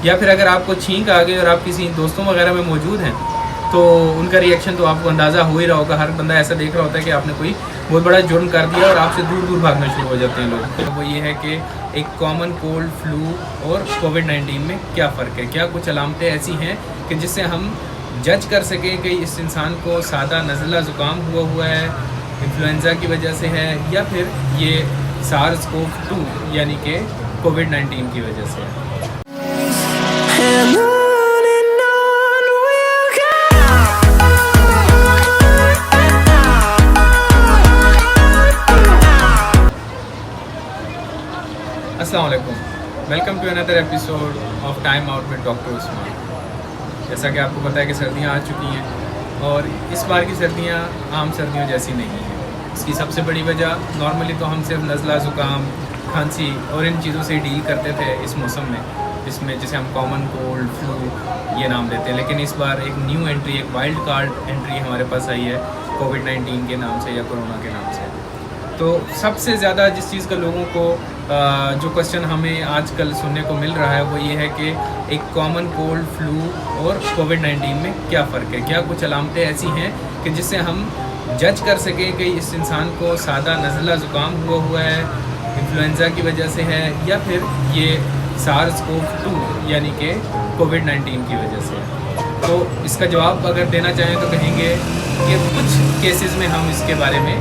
یا پھر اگر آپ کو چھینک آ گئی اور آپ کسی دوستوں وغیرہ میں موجود ہیں تو ان کا ریئیکشن تو آپ کو اندازہ ہو ہی رہا ہوگا. ہر بندہ ایسا دیکھ رہا ہوتا ہے کہ آپ نے کوئی بہت بڑا جرم کر دیا اور آپ سے دور دور بھاگنا شروع ہو جاتے ہیں لوگ. وہ یہ ہے کہ ایک کامن کولڈ فلو اور کووڈ-19 میں کیا فرق ہے, کیا کچھ علامتیں ایسی ہیں کہ جس سے ہم جج کر سکیں کہ اس انسان کو سادہ نزلہ زکام ہوا ہے, انفلوئنزا کی وجہ سے ہے, یا پھر یہ SARS-CoV-2 یعنی کہ کووڈ-19 کی وجہ سے ہے. السلام علیکم, welcome to another episode of time out with doctor Usman. جیسا کہ آپ کو پتہ ہے کہ سردیاں آ چکی ہیں اور اس بار کی سردیاں عام سردیوں جیسی نہیں ہیں. اس کی سب سے بڑی وجہ نارملی تو ہم صرف نزلہ زکام, کھانسی اور ان چیزوں سے ڈیل کرتے تھے اس موسم میں جسے ہم کامن کولڈ فلو یہ نام دیتے ہیں. لیکن اس بار ایک نیو انٹری, ایک وائلڈ کارڈ انٹری ہمارے پاس آئی ہے کووڈ-19 کے نام سے یا کورونا کے نام سے. تو سب سے زیادہ جس چیز کا لوگوں کو جو کوشچن ہمیں آج کل سننے کو مل رہا ہے وہ یہ ہے کہ ایک کامن کولڈ فلو اور کووڈ-19 میں کیا فرق ہے, کیا کچھ علامتیں ایسی ہیں کہ جس سے ہم جج کر سکیں کہ اس انسان کو سادہ نزلہ زکام ہوا ہے, انفلوئنزا کی وجہ سے ہے, یا پھر یہ SARS-CoV-2 یعنی کہ کووڈ-19 کی وجہ سے ہے. تو اس کا جواب اگر دینا چاہیں تو کہیں گے کہ کچھ کیسز میں ہم اس کے بارے میں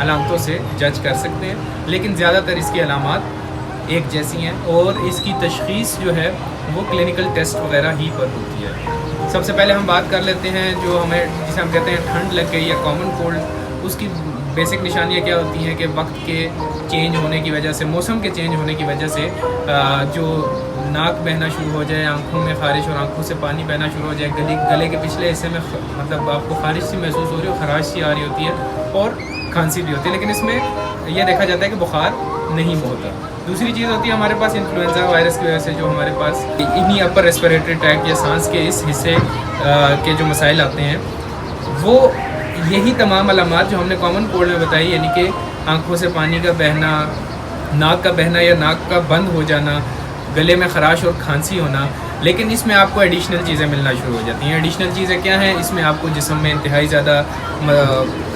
علامتوں سے جج کر سکتے ہیں, لیکن زیادہ تر اس کی علامات ایک جیسی ہیں اور اس کی تشخیص جو ہے وہ کلینکل ٹیسٹ وغیرہ ہی پر ہوتی ہے. سب سے پہلے ہم بات کر لیتے ہیں جو جسے ہم کہتے ہیں ٹھنڈ لگ گئی یا کامن کولڈ. اس کی بیسک نشانیاں کیا ہوتی ہیں کہ وقت کے چینج ہونے کی وجہ سے, موسم کے چینج ہونے کی وجہ سے جو ناک بہنا شروع ہو جائے, آنکھوں میں خارش اور آنکھوں سے پانی بہنا شروع ہو جائے, گلے کے پچھلے حصے میں مطلب آپ کو خارش سی محسوس ہو رہی ہو, خراش سی آ رہی ہوتی ہے اور کھانسی بھی ہوتی ہے, لیکن اس میں یہ دیکھا جاتا ہے کہ بخار نہیں ہوتا. دوسری چیز ہوتی ہے ہمارے پاس انفلوئنزا وائرس کی وجہ سے جو ہمارے پاس انہی اپر ریسپیریٹری ٹریکٹ یا سانس کے اس حصے کے جو مسائل آتے ہیں وہ یہی تمام علامات جو ہم نے کامن کولڈ میں بتائی, یعنی کہ آنکھوں سے پانی کا بہنا, ناک کا بہنا یا ناک کا بند ہو جانا, گلے میں خراش اور کھانسی ہونا. لیکن اس میں آپ کو ایڈیشنل چیزیں ملنا شروع ہو جاتی ہیں. ایڈیشنل چیزیں کیا ہیں؟ اس میں آپ کو جسم میں انتہائی زیادہ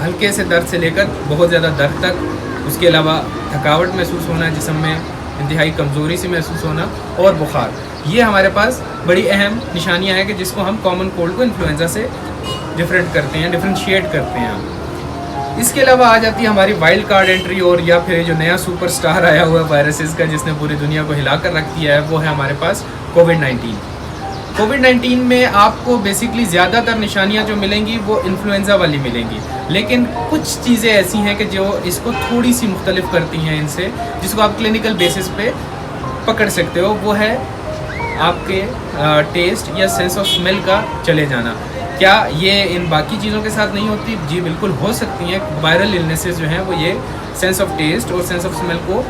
ہلکے سے درد سے لے کر بہت زیادہ درد تک, اس کے علاوہ تھکاوٹ محسوس ہونا, جسم میں انتہائی کمزوری سے محسوس ہونا اور بخار. یہ ہمارے پاس بڑی اہم نشانیاں ہیں کہ جس کو ہم کامن کولڈ کو انفلوئنزا سے ڈفرینٹ کرتے ہیں, ڈفرینشیٹ کرتے ہیں. اس کے علاوہ آ جاتی ہے ہماری وائلڈ کارڈ انٹری, اور یا پھر جو نیا سپر سٹار آیا ہوا ہے وائرسز کا جس نے پوری دنیا کو ہلا کر رکھ دیا ہے, وہ ہے ہمارے پاس کووڈ-19. کووڈ-19 میں آپ کو بیسکلی زیادہ تر نشانیاں جو ملیں گی وہ انفلوئنزا والی ملیں گی, لیکن کچھ چیزیں ایسی ہیں کہ جو اس کو تھوڑی سی مختلف کرتی ہیں ان سے, جس کو آپ کلینکل بیسس پہ پکڑ سکتے ہو. وہ ہے آپ کے ٹیسٹ یا سینس آف اسمیل کا چلے جانا. کیا یہ ان باقی چیزوں کے ساتھ نہیں ہوتی؟ جی بالکل ہو سکتی ہیں. وائرل النیسز جو ہیں وہ یہ سینس آف ٹیسٹ اور سینس آف اسمیل کو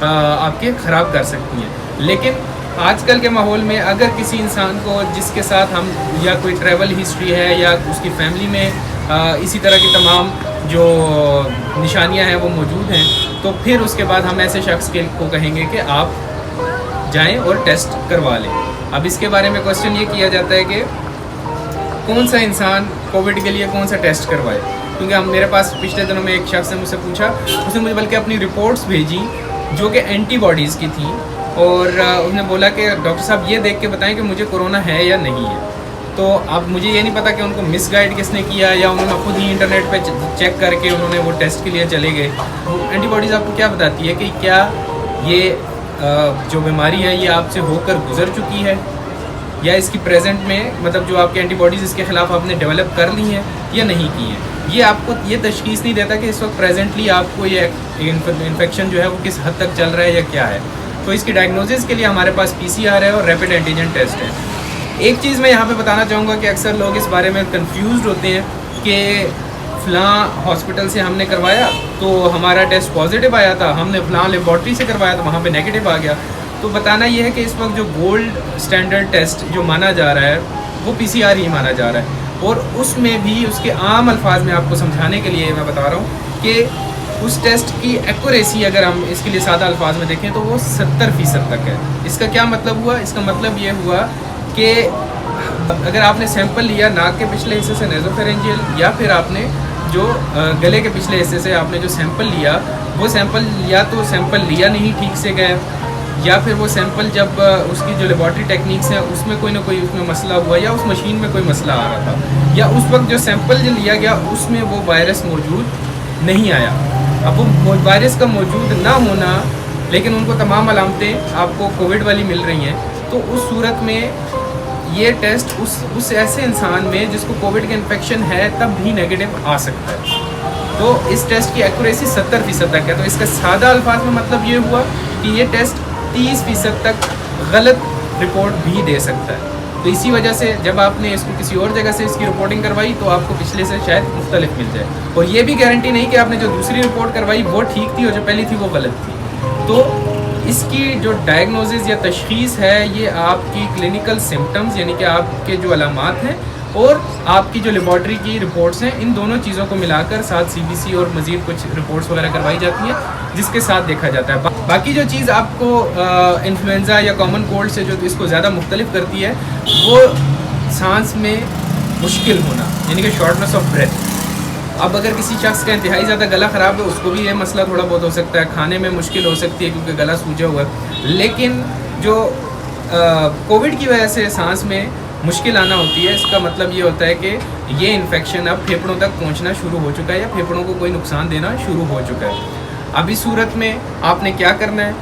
آپ کے خراب کر سکتی ہیں. لیکن آج کل کے ماحول میں اگر کسی انسان کو جس کے ساتھ ہم یا کوئی ٹریول ہسٹری ہے یا اس کی فیملی میں اسی طرح کی تمام جو نشانیاں ہیں وہ موجود ہیں, تو پھر اس کے بعد ہم ایسے شخص کو کہیں گے کہ آپ جائیں اور ٹیسٹ کروا لیں. اب اس کے بارے میں کوشچن یہ کیا جاتا ہے کہ کون سا انسان کووڈ کے لیے کون سا ٹیسٹ کروائے, کیونکہ میرے پاس پچھلے دنوں میں ایک شخص نے مجھ سے پوچھا, اس نے مجھے بلکہ اپنی رپورٹس بھیجی جو کہ اینٹی باڈیز کی تھیں, اور اس نے بولا کہ ڈاکٹر صاحب یہ دیکھ کے بتائیں کہ مجھے کورونا ہے یا نہیں ہے. تو اب مجھے یہ نہیں پتا کہ ان کو مس گائیڈ کس نے کیا یا انہوں نے خود ہی انٹرنیٹ پہ چیک کر کے انہوں نے وہ ٹیسٹ کے لیے چلے گئے. اینٹی باڈیز آپ کو کیا بتاتی ہے کہ کیا یہ جو بیماری ہے یہ آپ سے ہو کر گزر چکی ہے, یا اس کی پریزنٹ میں مطلب جو آپ کے اینٹی باڈیز اس کے خلاف آپ نے ڈیولپ کر لی ہیں یا نہیں کی ہیں. یہ آپ کو یہ تشخیص نہیں دیتا کہ اس وقت پریزنٹلی آپ کو یہ انفیکشن جو ہے وہ کس حد تک چل رہا ہے یا کیا ہے. تو اس کی ڈائگنوسس کے لیے ہمارے پاس PCR ہے اور ریپڈ اینٹیجن ٹیسٹ ہے. ایک چیز میں یہاں پہ بتانا چاہوں گا کہ اکثر لوگ اس بارے میں کنفیوزڈ ہوتے ہیں کہ فلاں ہاسپٹل سے ہم نے کروایا تو ہمارا ٹیسٹ پازیٹیو آیا تھا, ہم نے فلاں لیبارٹری سے کروایا تو وہاں پہ نیگیٹو آ گیا. تو بتانا یہ ہے کہ اس وقت جو گولڈ اسٹینڈرڈ ٹیسٹ جو مانا جا رہا ہے وہ PCR ہی مانا جا رہا ہے, اور اس میں بھی اس کے عام الفاظ میں آپ کو سمجھانے کے لیے میں بتا رہا ہوں کہ उस टेस्ट की एक्यूरेसी अगर हम इसके लिए सादा अल्फाज में देखें तो वो 70% तक है। इसका क्या मतलब हुआ? इसका मतलब ये हुआ कि अगर आपने सैंपल लिया नाक के पिछले हिस्से से नेज़ोफेरेंजियल, या फिर आपने जो गले के पिछले हिस्से से आपने जो सैंपल लिया, वो सैंपल या तो सैंपल लिया नहीं ठीक से गया, या फिर वो सैंपल जब उसकी जो लेबॉर्ट्री टेक्निक्स हैं उसमें कोई ना कोई उसमें मसला हुआ, या उस मशीन में कोई मसला आ रहा था, या उस वक्त जो सैंपल जो लिया गया उसमें वो वायरस मौजूद नहीं आया। अब वो वायरस का मौजूद ना होना, लेकिन उनको तमाम अलामतें आपको कोविड वाली मिल रही हैं, तो उस सूरत में ये टेस्ट उस ऐसे इंसान में जिसको कोविड का इन्फेक्शन है तब भी नेगेटिव आ सकता है। तो इस टेस्ट की एक्यूरेसी 70% तक है। तो इसका सादा अल्फाज में मतलब ये हुआ कि ये टेस्ट 30% तक गलत रिपोर्ट भी दे सकता है। तो इसी वजह से जब आपने इसको किसी और जगह से इसकी रिपोर्टिंग करवाई तो आपको पिछले से शायद मुख्तलिफ मिल जाए, और ये भी गारंटी नहीं कि आपने जो दूसरी रिपोर्ट करवाई वो ठीक थी और जो पहली थी वो गलत थी। तो इसकी जो डायग्नोसिस या तशख़ीस है ये आपकी क्लिनिकल सिम्टम्स यानी कि आपके जो अलामात हैं और आपकी जो लेबॉर्ट्री की रिपोर्ट्स हैं, इन दोनों चीज़ों को मिलाकर साथ CBC और मज़ीद कुछ रिपोर्ट्स वगैरह करवाई जाती हैं जिसके साथ देखा जाता है। बाकी जो चीज़ आपको इन्फ्लुएंज़ा या कॉमन कोल्ड से जो इसको ज़्यादा मुख्तलिफ करती है वो सांस में मुश्किल होना यानी कि शॉर्टनेस ऑफ ब्रेथ। अब अगर किसी शख्स का इंतहाई ज़्यादा गला ख़राब है उसको भी ये मसला थोड़ा बहुत हो सकता है, खाने में मुश्किल हो सकती है क्योंकि गला सूजा हुआ है। लेकिन जो कोविड की वजह से सांस में मुश्किल आना होती है, इसका मतलब ये होता है कि ये इन्फेक्शन अब फेफड़ों तक पहुंचना शुरू हो चुका है या फेफड़ों को कोई नुकसान देना शुरू हो चुका है। अब इस सूरत में आपने क्या करना है?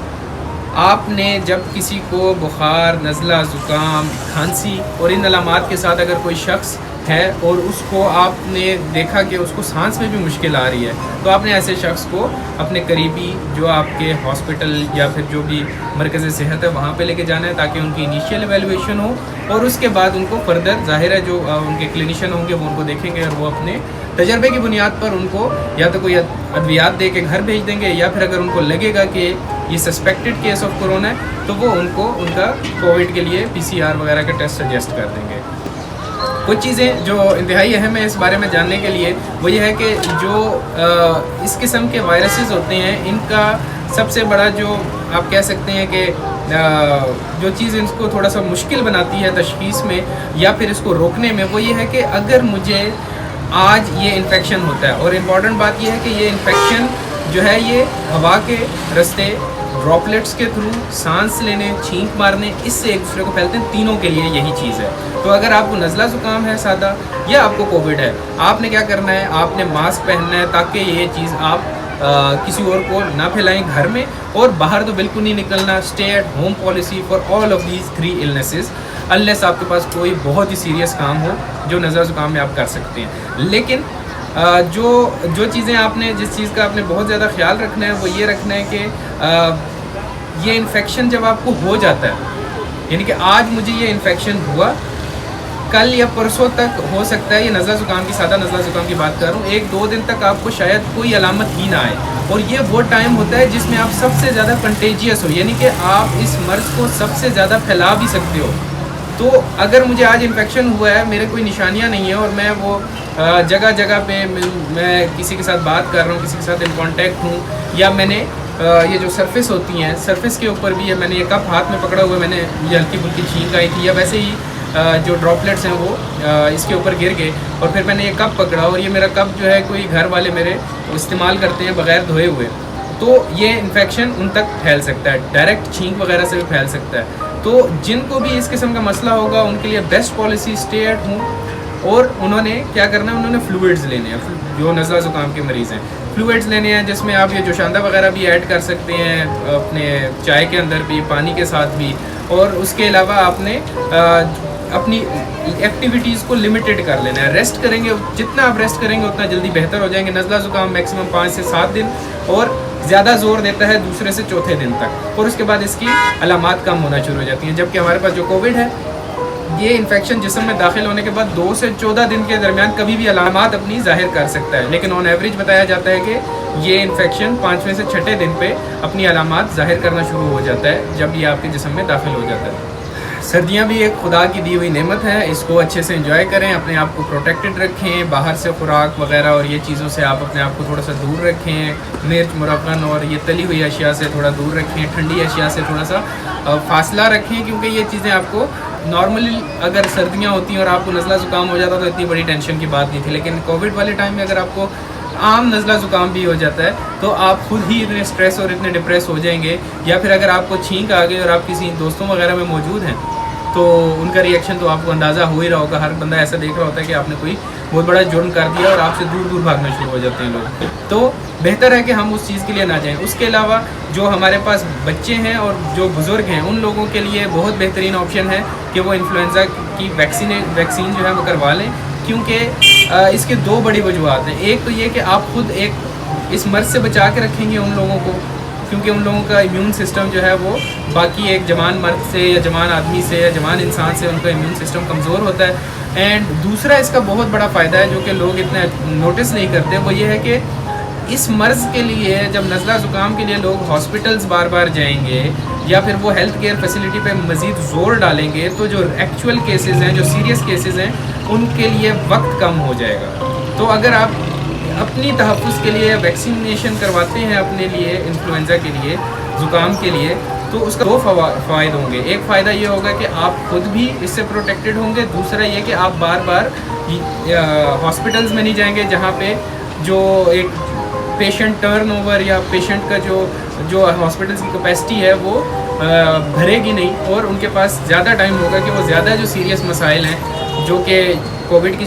आपने जब किसी को बुखार, नज़ला, ज़ुकाम, खांसी और इन अलामात के साथ अगर कोई शख्स है और उसको आपने देखा कि उसको सांस में भी मुश्किल आ रही है, तो आपने ऐसे शख्स को अपने करीबी जो आपके हॉस्पिटल या फिर जो भी मरकज़ सेहत है वहाँ पे लेके जाना है ताकि उनकी इनिशियल एवेलुएशन हो, और उसके बाद उनको फर्दर ज़ाहिर है जो उनके क्लिनिशियन होंगे वो उनको देखेंगे और वो अपने तजर्बे की बुनियाद पर उनको या तो कोई अद्वियात दे के घर भेज देंगे, या फिर अगर उनको लगेगा कि ये सस्पेक्टेड केस ऑफ कोरोना है तो वो उनको उनका कोविड के लिए PCR वगैरह के टेस्ट सजेस्ट कर देंगे। कुछ चीज़ें जो इंतहाई अहम है इस बारे में जानने के लिए वो ये है कि जो इस किस्म के वायरसेस होते हैं इनका सबसे बड़ा जो आप कह सकते हैं कि जो चीज़ इनको थोड़ा सा मुश्किल बनाती है तशख़ीस में या फिर इसको रोकने में, वो ये है कि अगर मुझे आज ये इन्फेक्शन होता है, और इम्पॉर्टेंट बात ये है कि ये इन्फेक्शन जो है ये हवा के रास्ते, ड्रॉपलेट्स के थ्रू, सांस लेने, छींक मारने, इससे एक दूसरे को फैलते हैं। तीनों के लिए यही चीज़ है। तो अगर आपको नज़ला ज़ुकाम है सादा या आपको कोविड है, आपने क्या करना है? आपने मास्क पहनना है ताकि ये चीज़ आप किसी और को ना फैलाएं घर में, और बाहर तो बिल्कुल नहीं निकलना। Stay at home policy for all of these 3 illnesses, unless आपके पास कोई बहुत ही सीरियस काम हो जो नज़ला ज़ुकाम में आप कर सकते हैं। लेकिन जो चीज़ें आपने जिस चीज़ का आपने बहुत ज़्यादा ख्याल रखना है वो ये रखना है कि ये इन्फेक्शन जब आपको हो जाता है, यानी कि आज मुझे ये इन्फेक्शन हुआ, कल या परसों तक हो सकता है, ये नज़ला ज़ुकाम की सादा नज़ला ज़ुकाम की बात कर रहा हूँ, 1-2 दिन तक आपको शायद कोई अलामत ही ना आए, और ये वो टाइम होता है जिसमें आप सबसे ज़्यादा कंटेजियस हो, यानी कि आप इस मर्ज़ को सबसे ज़्यादा फैला भी सकते हो। तो अगर मुझे आज इन्फेक्शन हुआ है, मेरे कोई निशानियाँ नहीं है, और मैं वो जगह जगह पे मैं किसी के साथ बात कर रहा हूँ, किसी के साथ इन कॉन्टैक्ट हूँ, या मैंने ये जो सरफेस होती हैं, सरफेस के ऊपर भी है, मैंने ये कप हाथ में पकड़ा हुआ है, मैंने ये हल्की फुल्की छींक आई थी, या वैसे ही जो ड्रॉपलेट्स हैं वो इसके ऊपर गिर गए, और फिर मैंने ये कप पकड़ा, और ये मेरा कप जो है कोई घर वाले मेरे इस्तेमाल करते हैं बग़ैर धोए हुए, तो ये इन्फेक्शन उन तक फैल सकता है, डायरेक्ट छींक वगैरह से भी फैल सकता है। तो जिनको भी इस किस्म का मसला होगा उनके लिए best policy stay at home, और उन्होंने क्या करना है? उन्होंने फ्लूइड्स लेने हैं। जो नज़ला ज़ुकाम के मरीज़ हैं, फ्लूइड्स लेने हैं जिसमें आप ये जोशांदा वगैरह भी ऐड कर सकते हैं अपने चाय के अंदर भी, पानी के साथ भी, और उसके अलावा आपने अपनी एक्टिविटीज़ को लिमिटेड कर लेना है। रेस्ट करेंगे, जितना आप रेस्ट करेंगे उतना जल्दी बेहतर हो जाएंगे। नज़ला ज़ुकाम मैक्सिमम 5 से 7 दिन और ज़्यादा ज़ोर देता है दूसरे से चौथे दिन तक, और उसके बाद इसकी अलामात कम होना शुरू हो जाती हैं। जबकि हमारे पास जो कोविड है, ये इन्फेक्शन जिस्म में दाखिल होने के बाद 2 से 14 दिन के दरमियान कभी भी अलामात अपनी ज़ाहिर कर सकता है, लेकिन ऑन एवरेज बताया जाता है कि ये इन्फेक्शन 5वें से 6ठे दिन पे अपनी अलामात ज़ाहिर करना शुरू हो जाता है जब ये आपके जिस्म में दाखिल हो जाता है। सर्दियाँ भी एक खुदा की दी हुई नेमत है, इसको अच्छे से एंजॉय करें, अपने आप को प्रोटेक्टेड रखें, बाहर से खुराक वगैरह और ये चीज़ों से आप अपने आप को थोड़ा सा दूर रखें, मिर्च मुरक्कन और ये तली हुई अशिया से थोड़ा दूर रखें, ठंडी अशिया से थोड़ा सा फासला रखें, क्योंकि ये चीज़ें आपको नॉर्मली अगर सर्दियाँ होती हैं और आपको नज़ला ज़ुकाम हो जाता तो इतनी बड़ी टेंशन की बात नहीं थी, लेकिन कोविड वाले टाइम में अगर आपको आम नज़ला ज़ुकाम भी हो जाता है तो आप खुद ही इतने स्ट्रेस और इतने डिप्रेस हो जाएंगे, या फिर अगर आपको छींक आ गई और आप किसी दोस्तों वगैरह में मौजूद हैं तो उनका रिएक्शन तो आपको अंदाज़ा हो ही रहा होगा। हर बंदा ऐसा देख रहा होता है कि आपने कोई बहुत बड़ा जुर्म कर दिया और आपसे दूर दूर भागना शुरू हो जाते हैं लोग। तो बेहतर है कि हम उस चीज़ के लिए ना जाएं। उसके अलावा जो हमारे पास बच्चे हैं और जो बुज़ुर्ग हैं उन लोगों के लिए बहुत बेहतरीन ऑप्शन है कि वो इन्फ्लुएंज़ा की वैक्सीन जो है वो करवा लें, क्योंकि इसके दो बड़ी वजूहत हैं। एक तो ये कि आप खुद एक इस मर्ज़ से बचा के रखेंगे उन लोगों को, क्योंकि उन लोगों का इम्यून सिस्टम जो है वो बाकी एक जवान मर्द से या जवान आदमी से या जवान इंसान से उनका इम्यून सिस्टम कमज़ोर होता है। एंड दूसरा इसका बहुत बड़ा फ़ायदा है जो कि लोग इतना नोटिस नहीं करते, वो ये है कि इस मर्ज़ के लिए जब नज़ला ज़ुकाम के लिए लोग हॉस्पिटल्स बार बार जाएंगे या फिर वो हेल्थ केयर फैसिलिटी पे मज़ीद ज़ोर डालेंगे, तो जो एक्चुअल केसेस हैं, जो सीरियस केसेस हैं, उनके लिए वक्त कम हो जाएगा। तो अगर आप अपनी तहफ़्फ़ुज़ के लिए वैक्सीनेशन करवाते हैं अपने लिए, इन्फ्लुएंज़ा के लिए, ज़ुकाम के लिए, तो उसका दो फ़ायदे होंगे। एक फ़ायदा ये होगा कि आप खुद भी इससे प्रोटेक्टेड होंगे, दूसरा ये कि आप बार बार हॉस्पिटल्स में नहीं जाएंगे जहाँ पे जो एक पेशेंट टर्नओवर या पेशेंट का जो हॉस्पिटल्स की कैपेसिटी है वो भरेगी नहीं, और उनके पास ज़्यादा टाइम होगा कि वो ज़्यादा जो सीरियस मसाइल हैं जो कि कोविड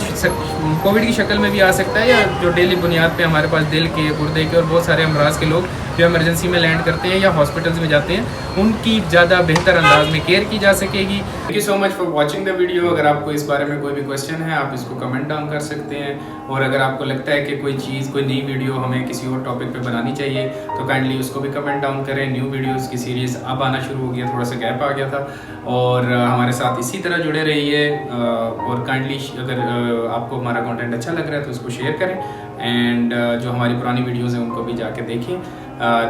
की शक्ल में भी आ सकता है, या जो डेली बुनियाद पे हमारे पास दिल के, गुर्दे के और बहुत सारे अमराज के लोग जो इमरजेंसी में लैंड करते हैं या हॉस्पिटल्स में जाते हैं, उनकी ज़्यादा बेहतर अंदाज में केयर की जा सकेगी। Thank you so much for watching the video. अगर आपको इस बारे में कोई भी क्वेश्चन है आप इसको कमेंट डाउन कर सकते हैं, और अगर आपको लगता है कि कोई चीज़, कोई नई वीडियो हमें किसी और टॉपिक पे बनानी चाहिए तो काइंडली उसको भी कमेंट डाउन करें। न्यू वीडियोज़ की सीरीज़ अब आना शुरू हो गया, थोड़ा सा गैप आ गया था, और हमारे साथ इसी तरह जुड़े रहिए, और काइंडली अगर आपको हमारा कंटेंट अच्छा लग रहा है तो उसको शेयर करें, एंड जो हमारी पुरानी वीडियोज़ हैं उनको भी जाके देखें।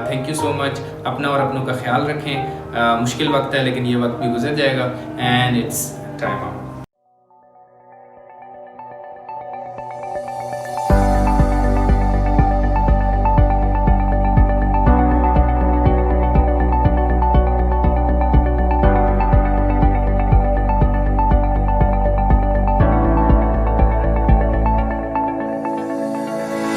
Thank you so much. अपना और अपनों का ख्याल रखें। मुश्किल वक्त है लेकिन ये वक्त भी गुजर जाएगा, एंड इट्स टाइम आउट।